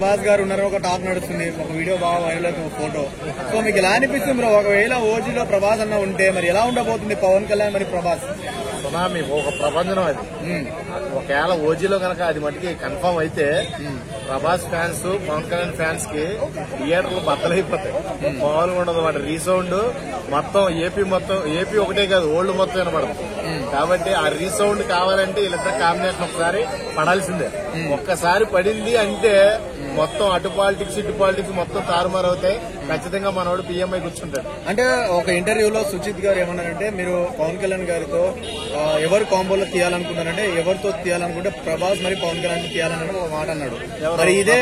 ప్రభాస్ గారు ఉన్నారు, ఒక టాక్ నడుస్తుంది, ఒక వీడియో బాగా వైరల్ అవుతుంది, ఫోటో. సో మీకు ఎలా అనిపిస్తుంది బ్రో, ఒకవేళ ఓజీలో ప్రభాస్ అన్న ఉంటే మరి ఎలా ఉండబోతుంది పవన్ కళ్యాణ్ మరి ప్రభాస్? సునామీ ఒక ప్రపంచం అది. ఒకవేళ ఓజీలో కనుక అది మటుకి కన్ఫర్మ్ అయితే ప్రభాస్ ఫ్యాన్స్ పవన్ కళ్యాణ్ ఫ్యాన్స్ కి థియేటర్లు బద్దలైపోతాయి. మామూలుగా ఉండదు. వాటి రీసౌండ్ మొత్తం ఏపీ ఒకటే కాదు, ఓల్డ్ మొత్తం వినపడదు. కాబట్టి ఆ రీసౌండ్ కావాలంటే వీళ్ళిద్దరు కాంబినేషన్ ఒకసారి పడాల్సిందే. ఒక్కసారి పడింది అంటే మొత్తం అటు పాలిటిక్స్ ఇటు పాలిటిక్స్ మొత్తం తారుమారు అవుతాయి. ఖచ్చితంగా మనోడు పిఎంఐ కూర్చుంటాడు. అంటే ఒక ఇంటర్వ్యూలో సుజిత్ గారు ఏమన్నారంటే, మీరు పవన్ కళ్యాణ్ గారితో ఎవరు కాంబోలో తీయాలనుకున్నారంటే, ఎవరితో తీయాలనుకుంటే ప్రభాస్ మరి పవన్ కళ్యాణ్ తీయాలని ఒక మాట అన్నాడు. మరి ఇదే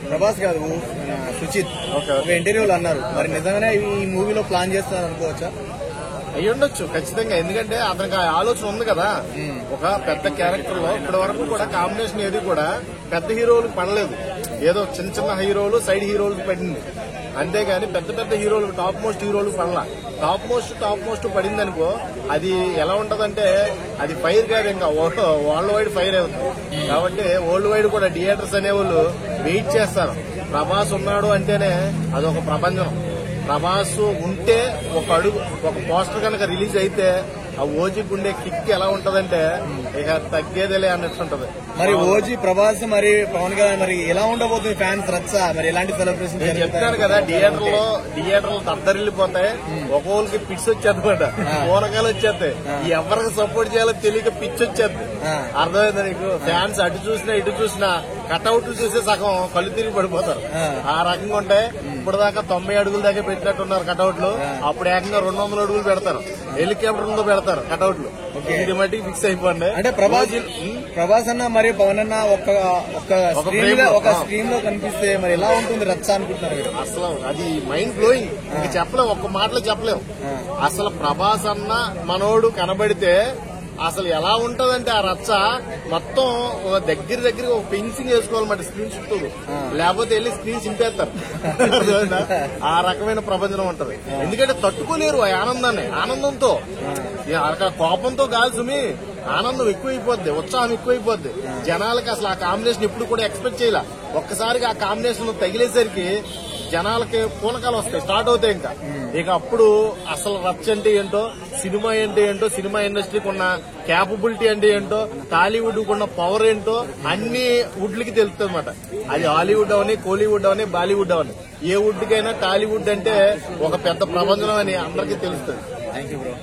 ప్రభాస్ గారు సుజిత్ ఒక ఇంటర్వ్యూలో అన్నారు. మరి నిజంగానే ఈ మూవీలో ప్లాన్ చేస్తున్నారు అనుకోవచ్చా? అయ్యి ఉండొచ్చు ఖచ్చితంగా. ఎందుకంటే అతనికి ఆ ఆలోచన ఉంది కదా. ఒక పెద్ద క్యారెక్టర్ లో ఇప్పటి వరకు కూడా కాంబినేషన్ ఏది కూడా పెద్ద హీరోలు పడలేదు. ఏదో చిన్న చిన్న హీరోలు సైడ్ హీరోలు పడింది. అంతేగాని పెద్ద పెద్ద హీరోలు టాప్ మోస్ట్ హీరోలు పడలా. టాప్ మోస్ట్ పడింది అనుకో, అది ఎలా ఉంటదంటే అది ఫైర్ కాదు, ఇంకా వరల్డ్ వైడ్ ఫైర్ అవుతుంది. కాబట్టి వరల్డ్ వైడ్ కూడా థియేటర్స్ అనేవాళ్ళు వెయిట్ చేస్తారు. ప్రభాస్ ఉన్నాడు అంటేనే అదొక ప్రపంచం. ప్రభాస్ ఉంటే ఒక పోస్టర్ కనుక రిలీజ్ అయితే ఆ ఓజీకి ఉండే కిక్ ఎలా ఉంటదంటే ఇక తగ్గేదేలే అన్నట్టు ఉంటది. మరి ఓజీ ప్రభాస్ మరి పవన్ కళ్యాణ్ మరి ఎలా ఉండబోతుంది ఫ్యాన్స్ రచ్చ? మరి ఎలాంటి సెలబ్రేషన్ చెప్తాను కదా, థియేటర్లు దద్దరిల్లిపోతాయి. ఒక్కొక్కరికి పిచ్ వచ్చేద్దన్నమాట, పూనకాలు వచ్చేస్తాయి. ఎవరికి సపోర్ట్ చేయాలో తెలియక పిచ్ వచ్చేది. అర్థమైందా నీకు? ఫ్యాన్స్ అటు చూసినా ఇటు చూసినా కట్అవుట్లు చూసే సగం కళ్ళు తిరిగి పడిపోతారు. ఆ రకంగా ఉంటాయి. ఇప్పుడు దాకా 90 అడుగుల దాకా పెట్టినట్టున్నారు కట్అవుట్లు. అప్పుడు ఏకంగా 200 అడుగులు పెడతారు, హెలికాప్టర్లతో పెడతారు కట్అవుట్లు. ఇది మట్టికి ఫిక్స్ అయిపోండి. అంటే ప్రభాస్ అన్న మరి పవన్ అన్న ఒక స్క్రీన్ లో కనిపిస్తే మరి ఎలా ఉంటుంది రచ్చ అనుకుంటున్నారు? అసలు అది మైండ్ బ్లోయింగ్. ఇంకా చెప్పలేం, ఒక్క మాటలో చెప్పలేం. అసలు ప్రభాస్ అన్న మనోడు కనబడితే అసలు ఎలా ఉంటదంటే ఆ రచ్చ మొత్తం దగ్గర ఒక పెన్సింగ్ వేసుకోవాలన్నమాట స్క్రీన్ చుట్టూ. లేకపోతే వెళ్ళి స్క్రీన్ చింపేస్తారు. ఆ రకమైన ప్రపంచం ఉంటది. ఎందుకంటే తట్టుకోలేరు ఆ ఆనందాన్ని. ఆనందంతో అక్కడ కోపంతో కాదు సుమి, ఆనందం ఎక్కువైపోద్ది, ఉత్సాహం ఎక్కువైపోద్ది. జనాలకి అసలు ఆ కాంబినేషన్ ఎప్పుడు కూడా ఎక్స్పెక్ట్ చేయాల. ఒక్కసారిగా ఆ కాంబినేషన్ తగిలేసరికి జనాలకి పూనకాలు వస్తాయి, స్టార్ట్ అవుతాయి. ఇక అప్పుడు అసలు రచ్చ అంటే ఏంటో, సినిమా అంటే ఏంటో, సినిమా ఇండస్ట్రీకి ఉన్న క్యాపబిలిటీ అంటే ఏంటో, టాలీవుడ్ ఉన్న పవర్ ఏంటో అన్ని వుడ్లకి తెలుస్తుంది అనమాట. అది హాలీవుడ్ అవని, కోలీవుడ్ అవని, బాలీవుడ్ అవని, ఏ వుడ్ కైనా టాలీవుడ్ అంటే ఒక పెద్ద ప్రపంచం అని అందరికీ తెలుస్తుంది. Thank you bro.